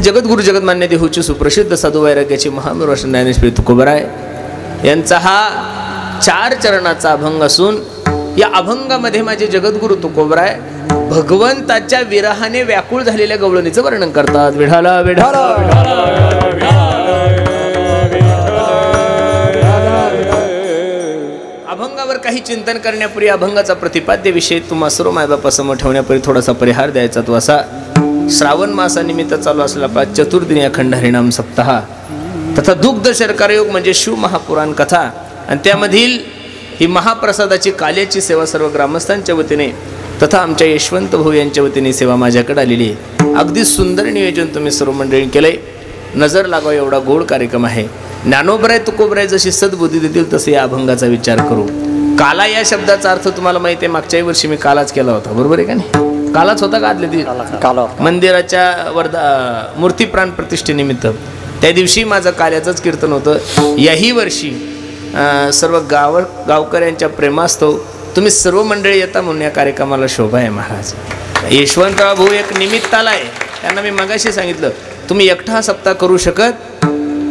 जगद्गुरु जगन्मान्य देहूचे सुप्रसिद्ध साधू वैराग्याचे महामेरू ज्ञानेश्वरी तुकोबराय यांचा हा 4 चरणाचा अभंग असून या अभंगामध्ये माझे जगद्गुरु तुकोबराय भगवंताच्या विरहाने व्याकुळ झालेल्या गवळणीचं वर्णन करतात. विढाला विढाला अभंगावर काही चिंतन करण्यापूर्वी अभंगाचा प्रतिपाद्य विषय तुम्हा सर्व मायबापासमोर ठेवण्यापूर्वी थोडासा परिहार द्यायचा. तो असा, श्रावण मासानिमित्त चालू असलेला चतुर्दिनी अखंड हरिनाम सप्ताह तथा दुग्ध शर्करायोग म्हणजे शिव महापुराण कथा आणि त्यामधील ही महाप्रसादाची काल्याची सेवा सर्व ग्रामस्थांच्या वतीने तथा आमच्या यशवंत भाऊ यांच्या वतीने सेवा माझ्याकडे आलेली आहे. अगदी सुंदर नियोजन तुम्ही सर्व मंडळी केलंय. नजर लागावं एवढा गोड कार्यक्रम आहे. ज्ञानोबराय तुकोबराय जशी सद्बुद्धी देतील तसे या अभंगाचा विचार करू. काला या शब्दाचा अर्थ तुम्हाला माहिती आहे, मागच्याही वर्षी मी कालाच केला होता, बरोबर आहे का नाही? कालाच होता का आदल्या दिवशी मंदिराच्या मूर्ती प्राण प्रतिष्ठेनिमित्त त्या दिवशी माझं काल्याचंच कीर्तन होतं. याही वर्षी सर्व गावकऱ्यांच्या प्रेमास्तव तुम्ही सर्व मंडळी येता म्हणून या कार्यक्रमाला शोभा आहे. महाराज यशवंतराव भाऊ एक निमित्ताला आहे. त्यांना मी मगाशी सांगितलं तुम्ही एकटा सप्ताह करू शकत,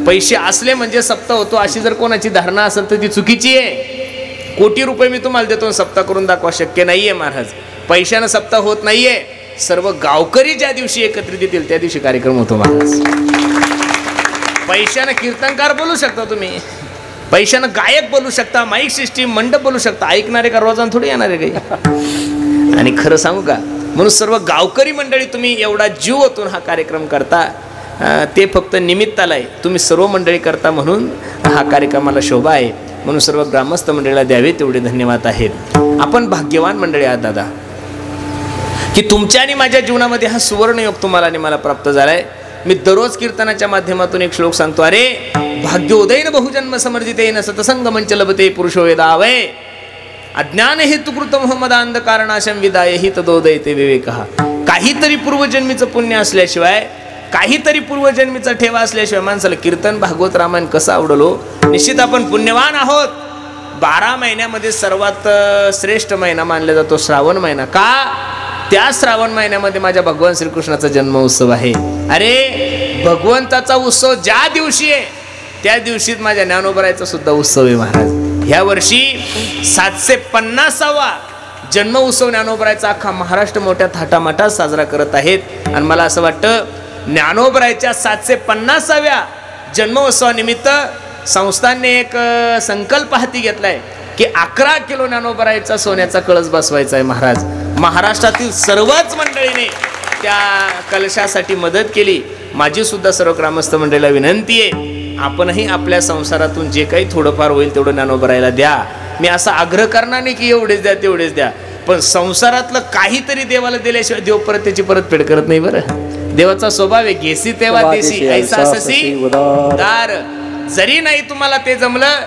पैसे असले म्हणजे सप्ताह होतो अशी जर कोणाची धारणा असेल तर ती चुकीची आहे. कोटी रुपये मी तुम्हाला देतो सप्ताह करून दाखवा, शक्य नाहीये महाराज. पैशानं सप्ताह होत नाहीये. सर्व गावकरी ज्या दिवशी एकत्रित येतील त्या दिवशी कार्यक्रम होतो महाराज. पैशानं कीर्तनकार बोलू शकता तुम्ही, पैशानं गायक बोलू शकता, माईक सिस्टीम मंडप बोलू शकता, ऐकणारे का रोजान थोडी येणारे काही. आणि खरं सांगू का, म्हणून सर्व गावकरी मंडळी तुम्ही एवढा जीव ओतून हा कार्यक्रम करता, ते फक्त निमित्ताला आहे. तुम्ही सर्व मंडळी करता म्हणून हा कार्यक्रमाला शोभा आहे. म्हणून सर्व ग्रामस्थ मंडळीला द्यावे तेवढे धन्यवाद आहेत. आपण भाग्यवान मंडळी आहात दादा की तुमच्या आणि माझ्या जीवनामध्ये हा सुवर्णयोग तुम्हाला आणि मला प्राप्त झालाय. मी दररोज कीर्तनाच्या माध्यमातून एक श्लोक सांगतो, अरे भाग्योदयन बहुजन्म समर्जितेन सतसंग मंच लभते पुरुषो वेदावय अज्ञान हेतुकृत मोहम्मदांध कारणाशम विदाय हि तदोदयते विवेकः. काहीतरी पूर्वजन्मीचं पुण्य असल्याशिवाय, काहीतरी पूर्वजन्मीचा ठेवा असल्याशिवाय माणसाला कीर्तन भागवत रामायण कसं आवडलो. निश्चित आपण पुण्यवान आहोत. 12 महिन्यामध्ये सर्वात श्रेष्ठ महिना मानला जातो श्रावण महिना. का? त्या श्रावण महिन्यामध्ये माझ्या भगवान श्रीकृष्णाचा जन्म उत्सव आहे. अरे भगवंताचा उत्सव ज्या दिवशी आहे त्या दिवशीच माझ्या ज्ञानोबरायचा सुद्धा उत्सव आहे महाराज. ह्या वर्षी 750वा जन्म उत्सव ज्ञानोबरायचा अख्खा महाराष्ट्र मोठ्या थाटामाटात साजरा करत आहेत. आणि मला असं वाटतं ज्ञानोबरायच्या 750व्या जन्मोत्सवानिमित्त संस्थांनी एक संकल्प हाती घेतलाय की 11 किलो ज्ञानोबरायचा सोन्याचा कळस बसवायचा आहे. महाराज महाराष्ट्रातील सर्वच मंडळीने त्या कलशासाठी मदत केली. माझी सुद्धा सर्व ग्रामस्थ मंडळीला विनंती आहे, आपणही आपल्या संसारातून जे काही थोडंफार होईल तेवढं ज्ञानोबरायला द्या. मी असा आग्रह करणार नाही की एवढेच द्या तेवढेच द्या, पण संसारातलं काहीतरी देवाला दिल्याशिवाय देव परत त्याची परतफेड करत नाही. बरं देवाचा स्वभाव आहे घेसी तेव्हा देशी ऐसा ससी उदार. जरी नाही तुम्हाला ते जमलं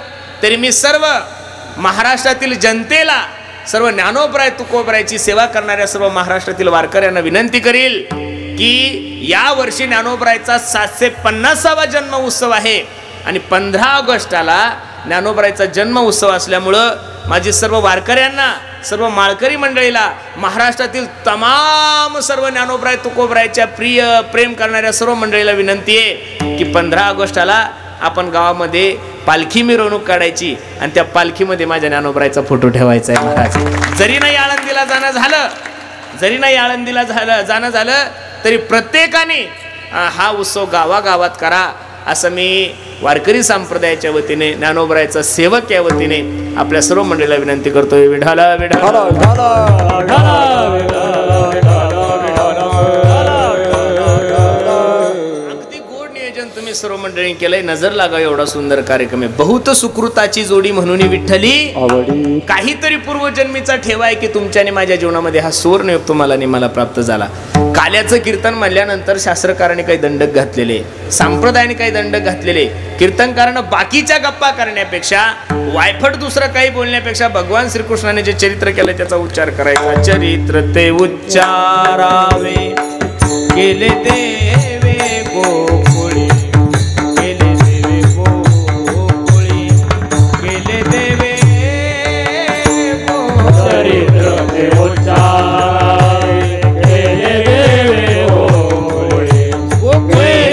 तरी मी सर्व महाराष्ट्रातील जनतेला, सर्व ज्ञानोबराय तुकोबरायची सेवा करणाऱ्या सर्व महाराष्ट्रातील वारकऱ्यांना विनंती करील की या वर्षी ज्ञानोबरायचा 750वा जन्म उत्सव आहे आणि 15 ऑगस्टला ज्ञानोबरायचा जन्म उत्सव असल्यामुळं माझी सर्व वारकऱ्यांना, सर्व माळकरी मंडळीला, महाराष्ट्रातील तमाम सर्व ज्ञानोबराय तुकोबरायच्या प्रिय प्रेम करणाऱ्या सर्व मंडळीला विनंती आहे की 15 ऑगस्टला आपण गावामध्ये पालखी मिरवणूक काढायची आणि त्या पालखीमध्ये माझ्या ज्ञानोबरायचा फोटो ठेवायचा आहे. महाराज जरी नाही आळंदीला जाणं झालं तरी प्रत्येकाने हा उत्सव गावागावात करा असं मी वारकरी संप्रदायाच्या वतीने, ज्ञानोबरायचा सेवक या वतीने आपल्या सर्व मंडळीला विनंती करतोय. विढाला विढाला अगदी गोड नियोजन तुम्ही सर्व मंडळी केलंय. नजर लागाव एवढा सुंदर कार्यक्रम आहे. बहुत सुकृताची जोडी म्हणून विठ्ठली काहीतरी पूर्वजन्मीचा ठेवा आहे की तुमच्या आणि माझ्या जीवनामध्ये हा सुवर्णयोग तुम्हाला आणि मला प्राप्त झाला. काल्याचं कीर्तन म्हणल्यानंतर शास्त्रकाराने काही दंडक घातलेले, संप्रदायाने काही दंडक घातलेले. कीर्तनकारानं बाकीच्या गप्पा करण्यापेक्षा, वायफट दुसरं काही बोलण्यापेक्षा भगवान श्रीकृष्णाने जे चरित्र केलं त्याचा उच्चार करायचा. चरित्र ते उच्चारावे केले देवे गोकुळी, केले देवे गोकुळी, केले देवे चरित्र ते उच्चारावे केले देवे गोकुळी, गोकुळी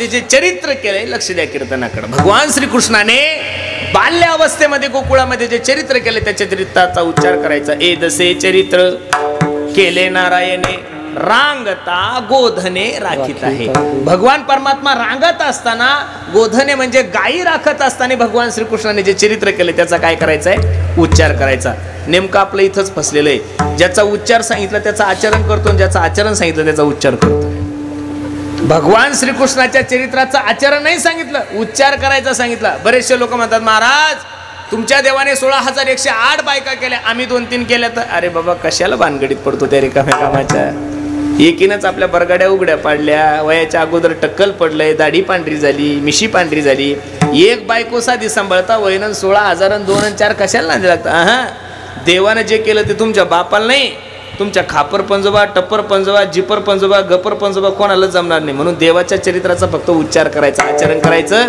गोकुळामध्ये जे चरित्र केलंय, लक्ष द्या कीर्तनाकडे. भगवान श्रीकृष्णाने बाल्य अवस्थेमध्ये गोकुळामध्ये जे चरित्र केले त्या चरित्राचा उच्चार करायचा. एदसे चरित्र केले नारायणे रांगता गोधने राखीत आहे. भगवान परमात्मा रांगत असताना, गोधने म्हणजे गायी राखत असताना भगवान श्रीकृष्णाने जे चरित्र केले त्याचा काय करायचंय, उच्चार करायचा. नेमकं आपलं इथंच फसलेलं आहे. ज्याचा उच्चार सांगितला त्याचं आचरण करतो, ज्याचं आचरण सांगितलं त्याचा उच्चार करतो. भगवान श्रीकृष्णाच्या चरित्राचं आचरण नाही सांगितलं, उच्चार करायचा सांगितलं. बरेचसे लोक म्हणतात, महाराज तुमच्या देवाने 16,108 बायका केल्या, आम्ही 2-3 केल्या. तर अरे बाबा, कशाला भानगडीत पडतो त्या रिकाम्या कामाच्या. एकीनंच आपल्या बरगाड्या उघड्या पाडल्या, वयाच्या अगोदर टक्कल पडलंय, दाढी पांढरी झाली, मिशी पांढरी झाली. एक बायको साधी सांभाळता वयन 16,000 आणि 2 आणि 4 कशाला नांदी लागतं. हा, देवानं जे केलं ते तुमच्या बापाला नाही, तुमच्या खापर पंजोबा, टप्पर पंजोबा, जिपर पंजोबा, गपर पंजोबा कोणाला जमणार नाही. म्हणून देवाच्या चरित्राचा फक्त उच्चार करायचा, आचरण करायचं.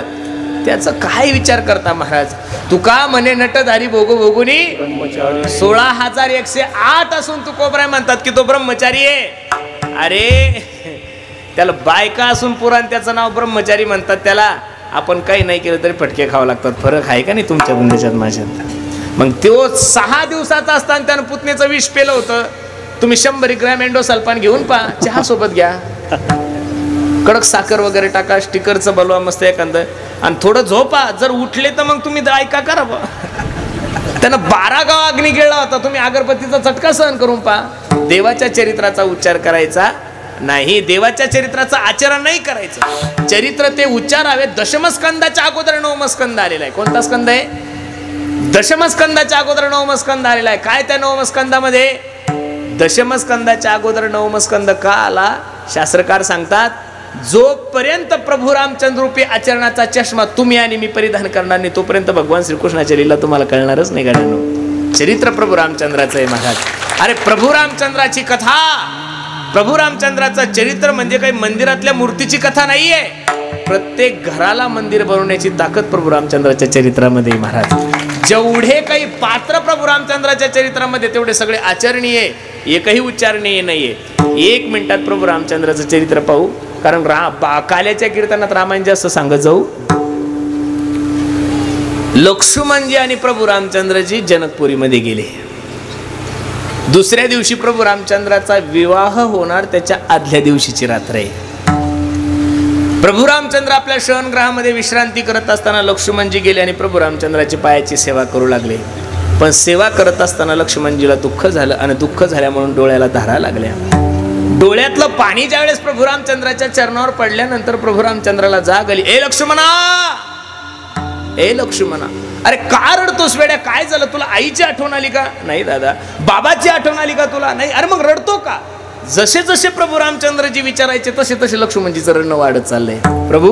त्याचा काय विचार करता महाराज. तुका म्हणे नटधारी भोगो भोगुनी 16,108 असून तू कोबराय म्हणतात की तो ब्रह्मचारी आहे. अरे त्याला बायका असून पुराण त्याचं नाव ब्रह्मचारी म्हणतात. त्याला आपण काही नाही केलं तरी फटके खावं लागतात. फरक आहे का नाही तुमच्या गुंड्याच्यात माझ्यात. मग तो 6 दिवसाचा असताना त्यानं पुतणेचं विष पेलं होतं. तुम्ही 100 ग्रॅम एंडोसल्फान घेऊन पहा, चहा सोबत घ्या, कडक साखर वगैरे टाका, स्टिकरचं बलवा मस्त एखादं, आणि थोडं झोपा. जर उठले तर मग तुम्ही ऐका करा. त्यानं 12 गाव अग्नी गिळला होता, तुम्ही अगरबत्तीचा चटका सहन करून पहा. देवाच्या चरित्राचा उच्चार करायचा नाही, देवाच्या चरित्राचं आचरण नाही करायचं. चरित्र ते उच्चारावे. दशमस्कंदाच्या अगोदर 9वा स्कंद आलेला आहे. कोणता स्कंद आहे? दशमस्कंदाच्या अगोदर 9वा स्कंद आलेला आहे. काय त्या 9व्या स्कंदामध्ये? दशमस्कंदाच्या अगोदर 9वा स्कंद का आला? शास्त्रकार सांगतात, जोपर्यंत प्रभू रामचंद्र रूपी आचरणाचा चष्मा तुम्ही आणि मी परिधान करणार नाही तोपर्यंत भगवान श्रीकृष्णाच्या लीला तुम्हाला कळणारच नाही. गाण्यांनो, चरित्र प्रभू रामचंद्राचं आहे महाराज. अरे प्रभू रामचंद्राची कथा, प्रभू रामचंद्राचं चरित्र म्हणजे काही मंदिरातल्या मूर्तीची कथा नाहीये. प्रत्येक घराला मंदिर बनवण्याची ताकद प्रभू रामचंद्राच्या चरित्रामध्ये महाराज. जेवढे काही पात्र प्रभू रामचंद्राच्या चरित्रामध्ये तेवढे सगळे आचरणीय, एकही उच्चारणीय नाहीये. 1 मिनिटात प्रभू रामचंद्राचं चरित्र पाहू, कारण काल्याच्या कीर्तनात रामायण जास्त सांगत जाऊ. लक्ष्मणजी आणि प्रभू रामचंद्रजी जनकपुरीमध्ये गेले. दुसऱ्या दिवशी प्रभू रामचंद्राचा विवाह होणार त्याच्या आदल्या दिवशीची रात्र आहे. प्रभू रामचंद्र आपल्या शयनगृहामध्ये विश्रांती करत असताना लक्ष्मणजी गेले आणि प्रभू रामचंद्राची पायाची सेवा करू लागले. पण सेवा करत असताना लक्ष्मणजीला दुःख झालं आणि दुःख झाल्यामुळे डोळ्याला धारा लागल्या. डोळ्यातलं पाणी ज्यावेळेस प्रभू रामचंद्राच्या चरणावर पडल्यानंतर प्रभू रामचंद्राला जाग आली. ए लक्ष्मणा, ए लक्ष्मणा, अरे का रडतोस वेड्या? काय झालं तुला? आईची आठवण आली का? नाही दादा. बाबाची आठवण आली का तुला? नाही. अरे मग रडतो का? जसे जसे प्रभू रामचंद्रजी विचारायचे तसे तसे लक्ष्मणजीचं रडणं वाढत चाललंय. प्रभू,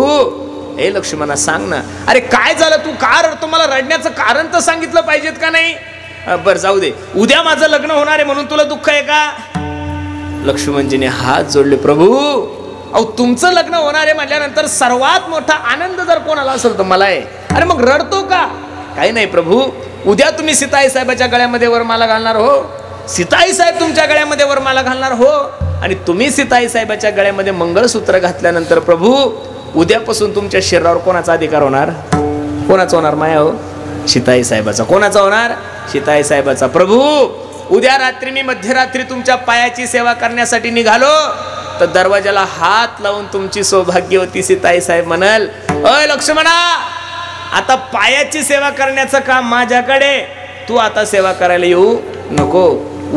ए लक्ष्मणा सांग ना, अरे काय झालं? तू का रडतो? मला रडण्याचं कारण तर सांगितलं पाहिजेत का नाही? बर जाऊ दे, उद्या माझं लग्न होणार आहे म्हणून तुला दुःख आहे का? लक्ष्मणजीने हात जोडले. प्रभू, अहो तुमचं लग्न होणार आहे म्हटल्यानंतर सर्वात मोठा आनंद जर कोणाला असेल तर मला आहे. अरे मग रडतो का? काही नाही प्रभू, उद्या तुम्ही सीताई साहेबाच्या गळ्यामध्ये वरमाला घालणार हो, सीताई साहेब तुमच्या गळ्यामध्ये वरमाला घालणार हो, आणि तुम्ही सीताई साहेबाच्या गळ्यामध्ये मंगळसूत्र घातल्यानंतर प्रभू उद्यापासून तुमच्या शरीरावर कोणाचा अधिकार होणार? कोणाचा होणार माया? हो, सीताई साहेबाचा. कोणाचा होणार? सीताई साहेबाचा. प्रभू, उद्या रात्री मी मध्यरात्री तुमच्या पायाची सेवा करण्यासाठी निघालो तर दरवाजाला हात लावून तुमची सौभाग्यवती सीताई साहेब म्हणाल, अय लक्ष्मणा, आता पायाची सेवा करण्याचं काम माझ्याकडे, तू आता सेवा करायला येऊ नको.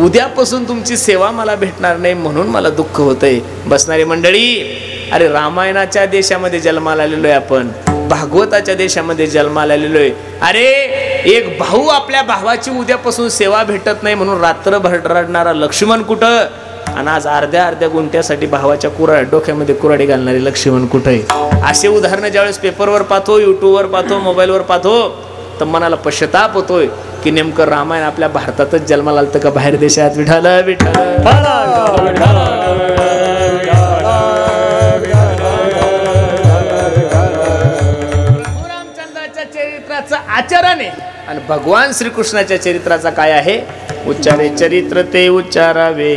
उद्यापासून तुमची सेवा मला भेटणार नाही म्हणून मला दुःख होतंय. बसणारी मंडळी, अरे रामायणाच्या देशामध्ये जन्माला आलेलो आहे आपण, भागवताच्या देशामध्ये जन्माला आलेलो आहे. अरे एक भाऊ आपल्या भावाची उद्यापासून सेवा भेटत नाही म्हणून रात्रभर रडणारा लक्ष्मण कुठं, आणि आज अर्ध्या गुंठ्यासाठी भावाच्या डोक्यामध्ये कुऱ्हाडी घालणारे लक्ष्मण कुठे? असे उदाहरणं ज्यावेळेस पेपरवर पाहतो, युट्यूबवर पाहतो, मोबाईलवर पाहतो तर मनाला पश्चाताप होतोय की नेमकं रामायण आपल्या भारतातच जन्माला आलं का बाहेर देशात? विठाल विठाल रामचंद्राच्या चरित्राचं आचरण आहे आणि भगवान श्रीकृष्णाच्या चरित्राचा काय आहे? उच्चारे चरित्र ते उच्चारावे,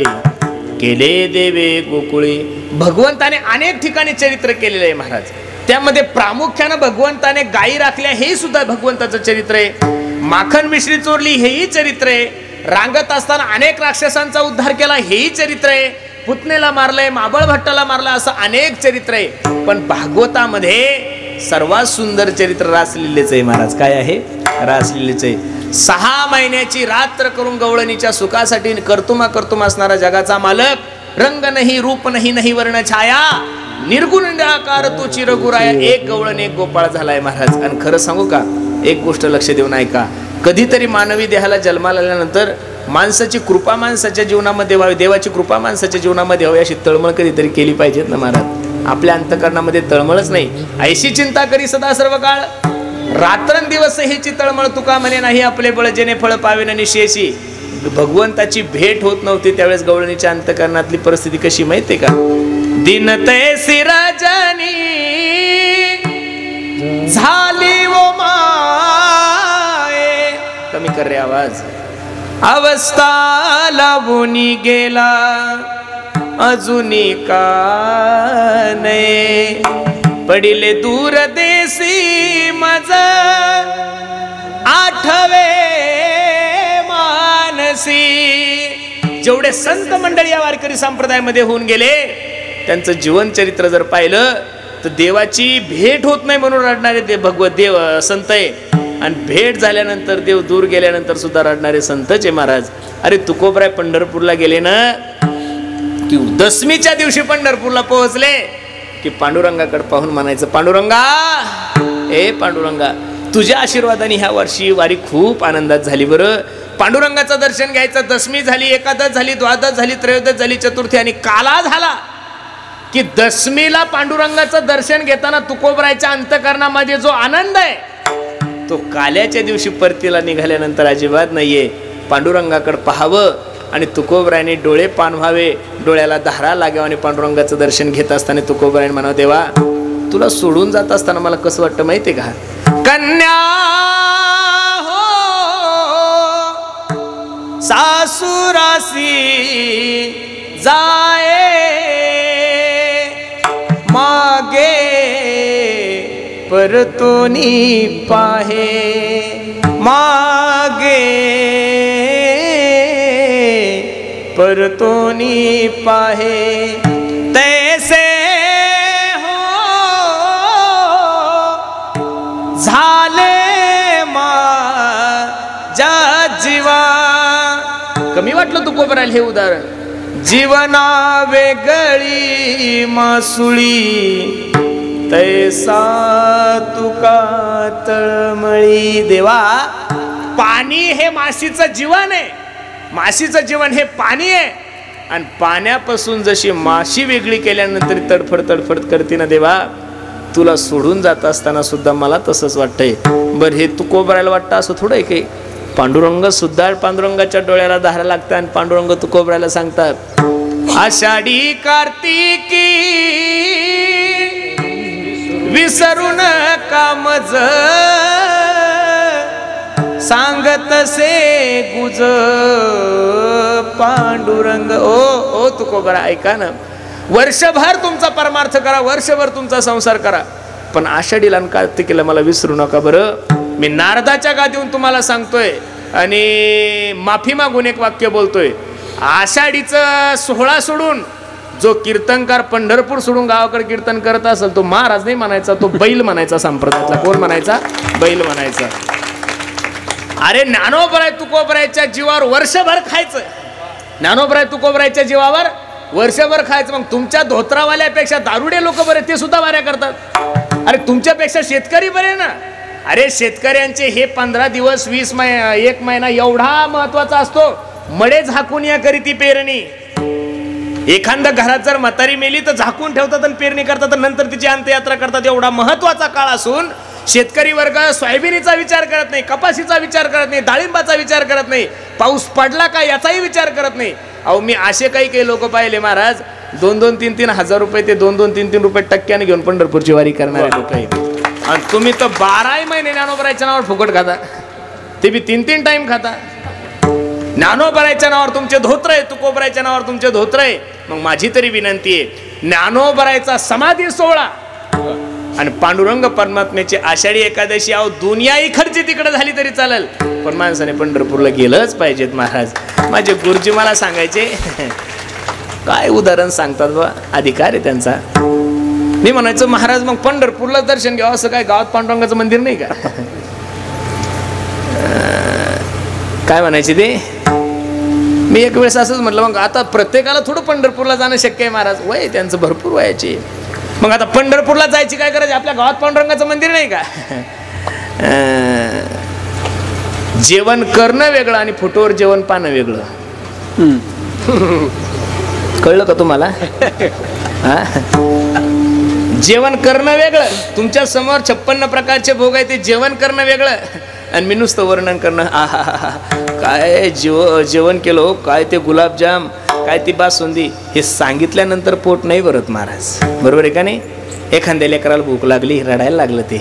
केले देवे गोकुळी. भगवंताने अनेक ठिकाणी चरित्र केलेलं आहे महाराज. त्यामध्ये प्रामुख्यानं भगवंताने गायी राखल्या हे सुद्धा भगवंताचं चरित्र आहे. माखन मिश्री चोरली हेही चरित्र आहे. रांगत असताना अनेक राक्षसांचा उद्धार केला हेही चरित्र आहे. पुतनेला मारलंय, माबळ भट्टाला मारला, असं अनेक चरित्र आहे. पण भागवतामध्ये सर्वात सुंदर चरित्र रासलीलेचं आहे महाराज. काय आहे? रासलीलेचं आहे. 6 महिन्याची रात्र करून गवळणीच्या सुखासाठी कर्तुमा असणारा जगाचा मालक, रंग नाही रूप नाही वर्ण छाया, निर्गुण निराकार तो चिरगुराया, एक गवळण एक गोपाळ झालाय महाराज. आणि खरं सांगू का, एक गोष्ट लक्ष देऊन ऐका. कधीतरी मानवी देहाला जन्माला आल्यानंतर माणसाची कृपा माणसाच्या जीवनामध्ये व्हावी, देवाची कृपा माणसाच्या जीवनामध्ये व्हावी, अशी तळमळ कधीतरी केली पाहिजेत ना महाराज. आपल्या अंतकरणामध्ये तळमळच नाही. ऐशी चिंता करी सदा सर्व काळ, रात्रंदिवस हिची तळमळ तुका म्हणे नाही आपले बळ, जेणे फळ पावेन निशेषी. भगवंताची भेट होत नव्हती त्यावेळेस गवळणीच्या अंतकरणातली परिस्थिती कशी माहितीये का? दिन तैसी रजनी झाली वो माये, कमी कर रे आवाज, अवस्था लावूनी गेला अजूनी का नाही, पडिले दूर देसी मज आठवे मानसी. जेवढे संत मंडळी या वारकरी संप्रदायामध्ये होऊन गेले त्यांचं जीवन चरित्र जर पाहिलं तर देवाची भेट होत नाही म्हणून रडणारे ते भगवत देव संत आहे. आणि भेट झाल्यानंतर देव दूर गेल्यानंतर सुद्धा रडणारे संतच आहे महाराज. अरे तुकोबराय पंढरपूरला गेले ना की दशमीच्या दिवशी पंढरपूरला पोहोचले की पांडुरंगाकडे पाहून म्हणायचं, पांडुरंगा, ए पांडुरंगा, तुझ्या आशीर्वादाने ह्या वर्षी वारी खूप आनंदात झाली. बरं, पांडुरंगाचं दर्शन घ्यायचं. दशमी झाली, एकादश झाली, द्वादश झाली, त्रयोदश झाली, चतुर्थी आणि काला झाला की दशमीला पांडुरंगाचं दर्शन घेताना तुकोबरायच्या अंतकरणामध्ये जो आनंद आहे तो काल्याच्या दिवशी परतीला निघाल्यानंतर अजिबात नाहीये. पांडुरंगाकडे पाहावं आणि तुकोबरायने डोळे पान व्हावे, डोळ्याला धारा लागावं. आणि पांडुरंगाचं दर्शन घेत असताना तुकोबरायने म्हणावं, देवा तुला सोडून जात असताना मला कसं वाटतं माहितीये का? कन्या हो सासुरासी जाए मागे परतोनी पाहे, मागे परतोनी पाहे, तैसे हो झाले माझ्या जीवा. कमी वाटलं तुकोबरायला हे उदाहरण? जीवना वेगळी मासुळी तैसा तुका तळमळी. देवा, पाणी हे माशीचं जीवन आहे. माशीचं जीवन हे पाणी आहे. आणि पाण्यापासून जशी माशी वेगळी केल्यानंतर तडफड करते ना देवा, तुला सोडून जात असताना सुद्धा मला तसंच वाटतंय. बरं, हे तुकोबरायला वाटतं असं थोडं आहे काही? पांडुरंग सुद्धा पांडुरंगाच्या डोळ्याला धारा लागतात आणि पांडुरंग तुकोबरायला सांगतात, आषाढी कार्तिकी विसरू नका मज, सांगत से गुज पांडुरंग. ओ तुकोबरा, ऐका ना, वर्षभर तुमचा परमार्थ करा, वर्षभर तुमचा संसार करा, पण आषाढीला आणि कार्तिकीला मला विसरू नका. बरं, मी नारदाच्या गादीहून तुम्हाला सांगतोय आणि माफी मागून एक वाक्य बोलतोय. आषाढीचं सोहळा सोडून जो कीर्तनकार पंढरपूर सोडून गावाकडे कीर्तन करत असेल तो महाराज नाही म्हणायचा, तो बैल म्हणायचा. संप्रदायातला कोण म्हणायचा? बैल म्हणायचा. अरे ज्ञानोबराय तुकोबरायच्या जीवावर वर्षभर खायचं, ज्ञानोबराय तुकोबरायच्या जीवावर वर्षभर खायचं. मग तुमच्या धोत्रावाल्यापेक्षा दारुडे लोक बरे, ते सुद्धा वाऱ्या करतात. अरे तुमच्यापेक्षा शेतकरी बरे ना. अरे शेतकऱ्यांचे हे 15 दिवस 20 1 महिना एवढा महत्वाचा असतो. मडे झाकून या करी ती पेरणी. एखाद्या घरात जर म्हातारी मेली तर झाकून ठेवतात आणि पेरणी करतात, नंतर तिची अंत्ययात्रा करतात. एवढा महत्वाचा काळ असून शेतकरी वर्ग सोयाबीनचा विचार करत नाही, कपाशीचा विचार करत नाही, डाळिंबाचा विचार करत नाही, पाऊस पडला का याचाही विचार करत नाही. अहो, मी असे काही लोक पाहिले महाराज, 2-2, 3-3 हजार रुपये ते 2-2, 3-3 रुपये टक्क्याने घेऊन पंढरपूरची वारी करणारे लोक आहेत. आणि तुम्ही तर 12 महिने ज्ञानोबरायच्या नावावर फुकट खाता, ते बी 3-3 टाइम खाता. ज्ञानोबरायच्या नावावर तुमचे धोत्र आहे, तुकोबरायच्या नावावर तुमचे धोत्र आहे. मग माझी तरी विनंती आहे, ज्ञानोबरायचा समाधी सोहळा आणि पांडुरंग परमात्म्याची आषाढी एकादशी अहो दुनियाही खर्ची तिकडे झाली तरी चालेल, पण माणसाने पंढरपूरला गेलंच पाहिजेत. महाराज माझे गुरुजी मला सांगायचे, काय उदाहरण सांगतात बा, अधिकार आहे त्यांचा. मी म्हणायचो महाराज मग पंढरपूरला दर्शन घ्यावं, असं काय गावात पांडुरंगाचं मंदिर नाही का? काय म्हणायचे ते, मी एक वेळेस असंच म्हटलं, मग आता प्रत्येकाला थोडं पंढरपूरला जाणं शक्य आहे महाराज, वय त्यांचं भरपूर वयाचे, मग आता पंढरपूरला जायची काय करायची, आपल्या गावात पांडुरंगाचं मंदिर नाही का? जेवण करणं वेगळं आणि फोटोवर जेवण पाहणं वेगळं. कळलं का तुम्हाला? जेवण करणं वेगळं, तुमच्या समोर 56 प्रकारचे भोग आहे, ते जेवण करणं वेगळं, आणि मी नुसतं वर्णन करणं, आहा काय जेवण केलं, काय ते गुलाबजाम, काय ती बासुंदी, हे सांगितल्यानंतर पोट नाही भरत महाराज, बरोबर आहे का नाही? एखाद्या लेकराला भूक लागली, रडायला लागलं, ते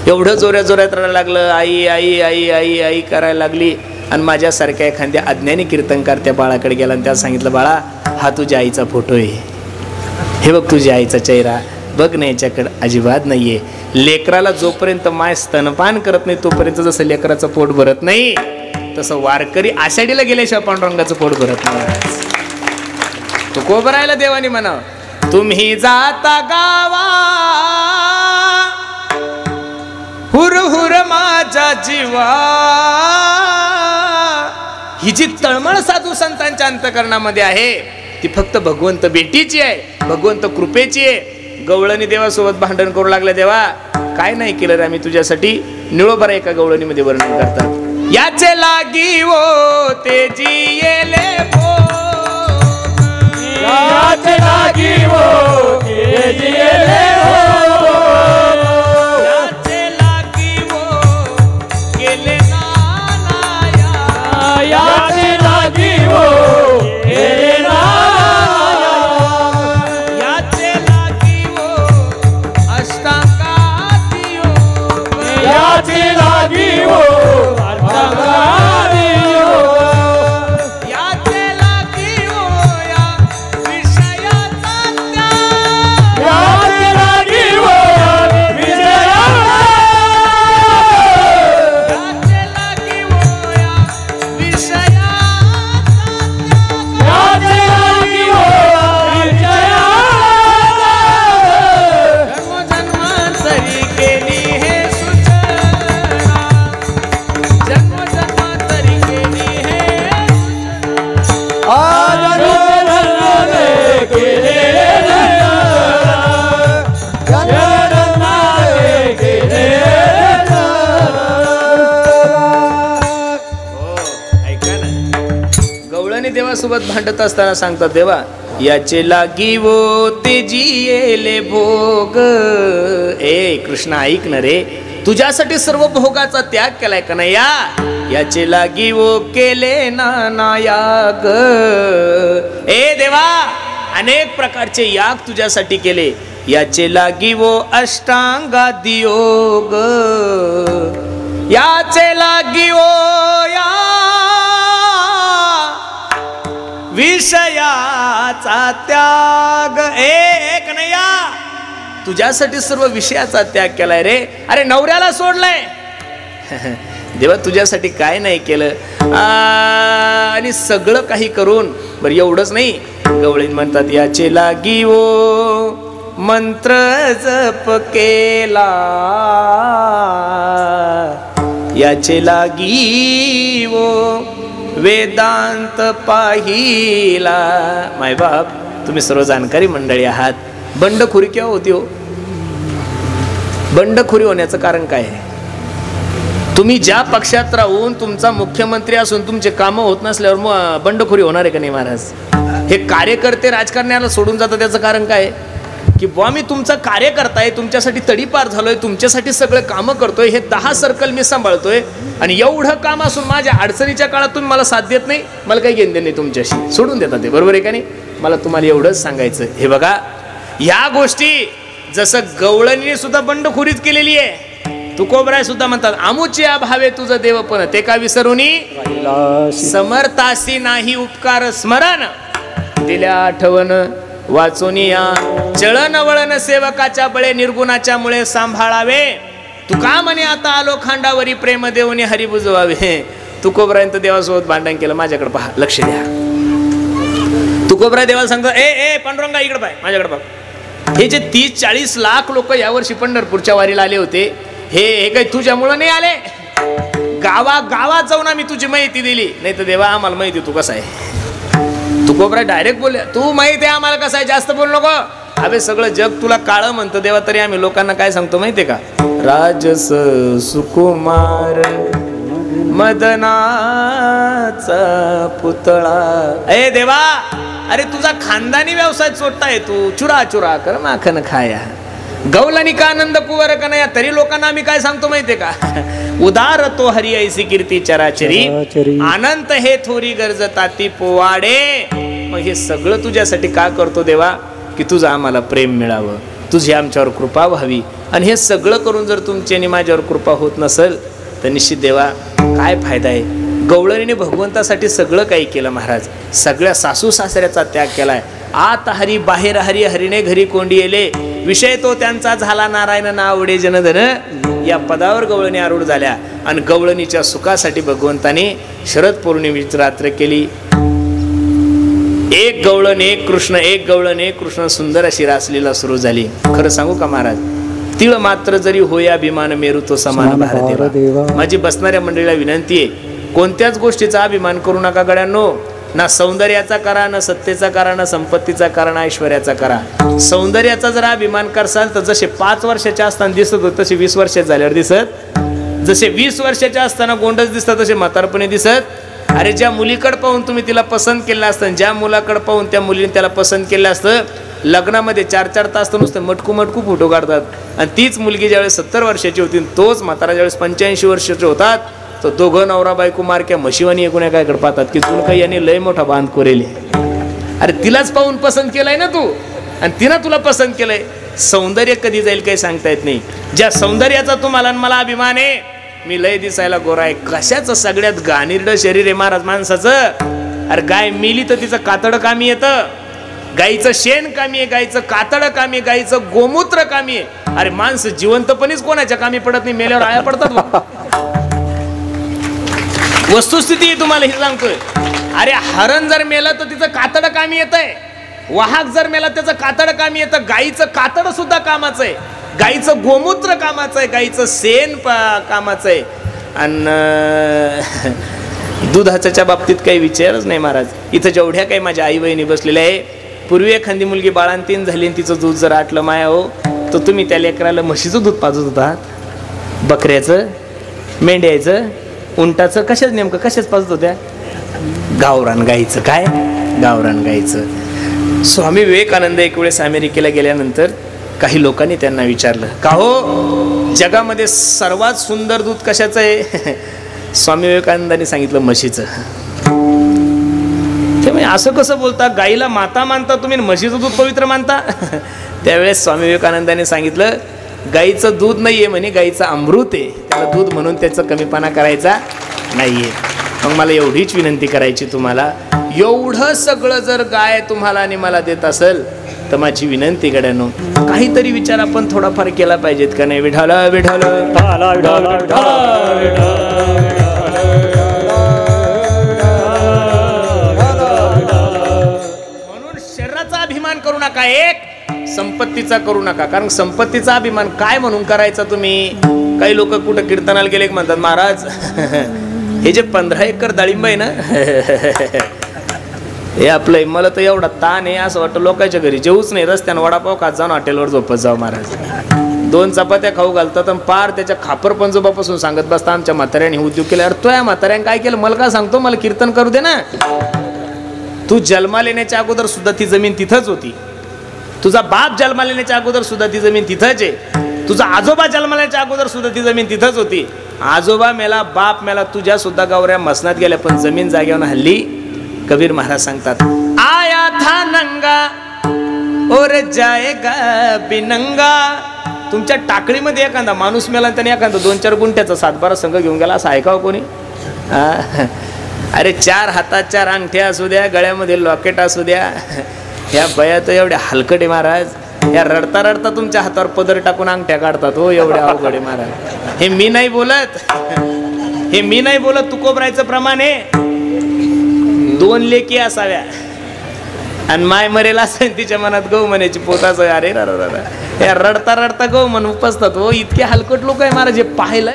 एवढं जोऱ्यात रडायला लागलं, आई आई आई आई आई करायला लागली, आणि माझ्यासारख्या एखाद्या अज्ञानी कीर्तनकार त्या बाळाकडे गेला आणि त्याला सांगितलं, बाळा हा तुझ्या आईचा फोटो आहे, हे बघ तुझ्या आईचा चेहरा बघ ना, याच्याकडे अजिबात नाहीये. लेकराला जोपर्यंत माय स्तनपान करत नाही तोपर्यंत जसं लेकराचं पोट भरत नाही, तसं वारकरी आषाढीला गेल्याशिवाय पांडुरंगाचं पोट भरत नाही. तो कोबरायला देवानी म्हणा, तुम्ही जाता गावा हुर हुर माझ्या जीवा. ही जी तळमळ साधू संतांच्या अंतकरणामध्ये आहे ती फक्त भगवंत भेटीची आहे, भगवंत कृपेची आहे. गवळणी देवासोबत भांडण करू लागल्या, देवा काय नाही केलं रे आम्ही तुझ्यासाठी. निळोबरा एका गवळणीमध्ये वर्णन करतात, याचे लागी वो ते जियेले भोग, याचे लागी वो ते जियेले भोग, याचे लागी वो केले नानाया, याचे लागी वो केले नानाया, याचे लागी वो अष्टांगाती योग, याचे लागी वो अष्टांगाती योग, याचे लागी वो या विषयाचा त्याग, याचे लागी वो या विषयाचा, याचे लागी वो या विषयाचा त्याग, याचे लागी वो या विषयाचा, जन्मोजन्मांतरी केली हे सूचना, जन्मोजन्मांतरी केली हे सूचना, आज जन्मोजन्मांतरी केली हे सूचना, जन्मोजन्मांतरी केली हे सूचना. ऐका ना, गवळणी देवासोबत भांडत असताना सांगतात, देवा याचे लागी वो ते जियेले भोग. ए कृष्ण ऐक ना रे, तुझ्यासाठी सर्व भोगाचा त्याग केलाय का नाही, याचे लागी वो केले नाना याग. ए देवा अनेक प्रकारचे याग तुझ्यासाठी केले, याचे लागी वो अष्टांगादी योग, याचे लागी वो या विषयाचा त्याग. ए कन्हैया तुझ्यासाठी सर्व विषयाचा त्याग केलाय रे. अरे नवऱ्याला सोडलंय देवा, तुझ्यासाठी काय नाही केलं, आणि सगळं काही करून बरं एवढंच नाही. गवळीन म्हणतात, याचे लागी वो मंत्र जप केला, याचे लागी वो वेदांत पाहिला. माय बाप तुम्ही सर्व जाणकारी मंडळी आहात. बंडखोरी केव्हा होती हो? बंडखोरी होण्याचं कारण काय आहे? तुम्ही ज्या पक्षात राहून तुमचा मुख्यमंत्री असून तुमचे कामं होत नसल्यावर बंडखोरी होणार आहे का नाही महाराज? हे कार्यकर्ते राजकारण्याला सोडून जातात, त्याचं कारण काय? की बुवा मी तुमचा कार्यकर्ता आहे, तुमच्यासाठी तडीपार झालोय, तुमच्यासाठी सगळं कामं करतोय, हे 10 सर्कल मी सांभाळतोय, आणि एवढं काम असून माझ्या अडचणीच्या काळात तुम्ही मला साथ देत नाही, मला काही घेणं नाही तुमच्याशी, सोडून देतात ते. बरोबर आहे का नाही? मला तुम्हाला एवढंच सांगायचं, हे बघा या गोष्टी जसं गवळणीने सुद्धा बंडखोरीच केलेली आहे, तुकोबराय सुद्धा म्हणतात, आमुची अभावे तुझं देवपण ते का विसरुनी, समर्थासी नाही उपकार स्मरण, दिल्या आठवण वाचोनिया चळण वळण सेवकाच्या बळे निर्गुणाच्या मुळे सांभाळावे तुका म्हणे आता आलो खांडावरी प्रेम देऊन हरी बुजवावे तुकोबरायंत देवासोबत भांडण केलं माझ्याकडे पहा लक्ष द्या तुकोबराय देवाला सांगतो ए पांडुरंगा इकडे पाय माझ्याकडे बघ हे जे 30-40 लाख लोक यावर्षी पंढरपूरच्या वारीला आले होते हे काही तुझ्यामुळं नाही आले गावात जाऊन आम्ही तुझी माहिती दिली नाही तर देवा आम्हाला माहिती तू कसा आहे तुकोबराय डायरेक्ट बोलले तू माहिती आहे आम्हाला कसं आहे जास्त बोल नको अबे सगळं जग तुला काळं म्हणतं देवा तरी आम्ही लोकांना काय सांगतो माहितीये का राजस सुकुमार मदनाचा पुतळा ए देवा अरे तुझा खानदानी व्यवसाय चोरताय तू चुरा चुरा कर माखन खाया गौलानी का आनंद कुवर कनया तरी लोकांना आम्ही काय सांगतो माहितीये का उदार तो हरी ऐसी कीर्ती चराचरी अनंत हे थोरी गरज ताती पोवाडे मग हे सगळं तुझ्यासाठी का करतो देवा की तुझं आम्हाला प्रेम मिळावं तुझी आमच्यावर कृपा व्हावी आणि हे सगळं करून जर तुमच्याने माझ्यावर कृपा होत नसेल तर निश्चित देवा काय फायदा आहे गवळणीने भगवंतासाठी सगळं काही केलं महाराज सगळ्या सासू सासऱ्याचा त्याग केलाय आत हरी बाहेर हरी हरीने घरी कोंडी येले विषय तो त्यांचा झाला नारायण नावडे जनधन या पदावर गवळणी आरूढ झाल्या आणि गवळणीच्या सुखासाठी भगवंताने शरद पौर्णिमेची रात्र केली एक गवळण एक कृष्ण सुंदर अशी रासलीला सुरू झाली खरं सांगू का महाराज तिळ मात्र जरी होया अभिमान मेरू तो समान भारदेवा माझी बसणाऱ्या मंडळीला विनंती आहे कोणत्याच गोष्टीचा अभिमान करू नका गड्यांनो ना सौंदर्याचा करा ना सत्तेचा करा ना संपत्तीचा करा ना ऐश्वर्याचा करा सौंदर्याचा जर अभिमान करसाल तर जसे 5 वर्षाच्या असताना दिसत होते तसे 20 वर्षाचे झाल्यावर दिसत जसे 20 वर्षाच्या असताना गोंडच दिसतात तसे म्हातारपणे दिसत अरे ज्या मुलीकडे पाहून तुम्ही तिला पसंत केलं असतं ज्या मुलाकडे पाहून त्या मुलीने त्याला पसंत केलं असतं लग्नामध्ये 4-4 तास तर नुसतं मटकू फोटो काढतात आणि तीच मुलगी ज्यावेळेस 70 वर्षाची होती तोच म्हातारा ज्यावेळेस 85 वर्षाचे होतात तर दोघं नवरा बायको मारक्या म्हशीवानी एकूण एकाकडे पाहतात की तुला काही यांनी लय मोठा बांध कोरेल अरे तिलाच पाहून पसंत केलाय ना तू आणि तिनं तुला पसंत केलंय सौंदर्य कधी जाईल काही सांगता येत नाही ज्या सौंदर्याचा तुम्हाला मला अभिमान आहे मी लय दिसायला गोरा आहे कशाचं सगळ्यात घाणेरडं शरीर आहे महाराज माणसाचं अरे गाय मेली तर तिचं कातड कामी येतं गाईचं शेण कामी आहे गाईचं कातड कामी आहे गाईचं गोमूत्र कामी आहे अरे माणसं जिवंतपणीच कोणाच्या कामी पडत नाही मेल्यावर आया पडतात वस्तुस्थिती तुम्हाला हे सांगतोय अरे हरण जर मेलं तर तिचं कातड कामी येतंय वाहक जर मेला त्याचं कातड कामी येतं गाईचं कातड सुद्धा कामाचं आहे गाईचं गोमूत्र कामाचं आहे गाईचं शेण कामाचं आहे आणि दुधाच्या बाबतीत काही विचारच नाही महाराज इथं जेवढ्या काही माझ्या आई बहिणी बसलेल्या आहे पूर्वी एखादी मुलगी बाळांतीन झाली आणि तिचं दूध जर आटलं माया हो तर तुम्ही त्या लेकराला म्हशीचं दूध पाजत होतात बकऱ्याचं मेंढ्याचं उंटाचं कशाच पाजत होत्या गावरान गाईचं काय गावरान गाईचं स्वामी विवेकानंद एक वेळेस अमेरिकेला गेल्यानंतर काही लोकांनी त्यांना विचारलं का हो जगामध्ये सर्वात सुंदर दूध कशाचं आहे स्वामी विवेकानंदांनी सांगितलं म्हशीचं ते म्हणजे असं कसं बोलता गाईला माता मानता तुम्ही म्हशीचं दूध पवित्र मानता त्यावेळेस स्वामी विवेकानंदांनी सांगितलं गाईचं दूध नाहीये म्हणे गाईचं अमृत आहे त्याला दूध म्हणून त्याचा कमीपणा करायचा नाहीये मग मला एवढीच विनंती करायची तुम्हाला एवढं सगळं जर गाय तुम्हाला आणि मला देत असेल तर माझी विनंती गड्यानो काहीतरी विचार आपण थोडाफार केला पाहिजेत का नाही विठाल विठाल म्हणून शरीराचा अभिमान करू नका एक संपत्तीचा करू नका कारण संपत्तीचा अभिमान काय म्हणून करायचा तुम्ही काही लोक कुठं कीर्तनाला गेले म्हणतात महाराज हे जे 15 एकर डाळिंब आहे ना हे आपलं मला तर एवढा ताण आहे असं वाटतं लोकांच्या घरी जेवूच नाही रस्त्यानं वडापाव खात जाऊन हॉटेलवर झोपत जाऊ महाराज 2 चपात्या खाऊ घालतात आणि पार त्याच्या खापर पंजोबापासून सांगत बसता आमच्या म्हाताऱ्याने उद्योग केला अरे तो या म्हाताऱ्याने काय केलं मला काय सांगतो मला कीर्तन करू दे ना तू जन्मा लेण्याच्या अगोदर सुद्धा ती जमीन तिथंच होती तुझा बाप जन्मा लेण्याच्या अगोदर सुद्धा ती जमीन तिथंच आहे तुझा आजोबा जन्माल्याच्या अगोदर सुद्धा ती जमीन तिथंच होती आजोबा मेला बाप मेला तुझ्या सुद्धा गावऱ्या मसनात गेल्या पण जमीन जागेवर हल्ली कबीर महाराज सांगतात आया था नंगा और जाएगा बिनंगा तुमच्या टाकळीमध्ये एखादा माणूस मेला त्याने एखादा 2-4 गुंठ्याचा 7-12 संघ घेऊन गेला असं ऐकावं कोणी अरे 4 हातात 4 अंगठ्या असू द्या गळ्यामध्ये लॉकेट असू द्या ह्या बया तर एवढ्या हलकटे महाराज, या रडता रडता तुमच्या हातावर पदर टाकून अंगठ्या काढतात हो, एवढ्या अवघडे महाराज. हे मी नाही बोलत, हे मी नाही बोलत, तुकोबरायचं प्रमाण आहे. 2 लेकी असाव्या आणि माय मरेल असेल तिच्या मनात गौ म्हणायची पोताचं. अरे या रडता रडता गौ म्हणून उपसतात हो. इतके हलकट लोक आहे महाराज, हे पाहिलं.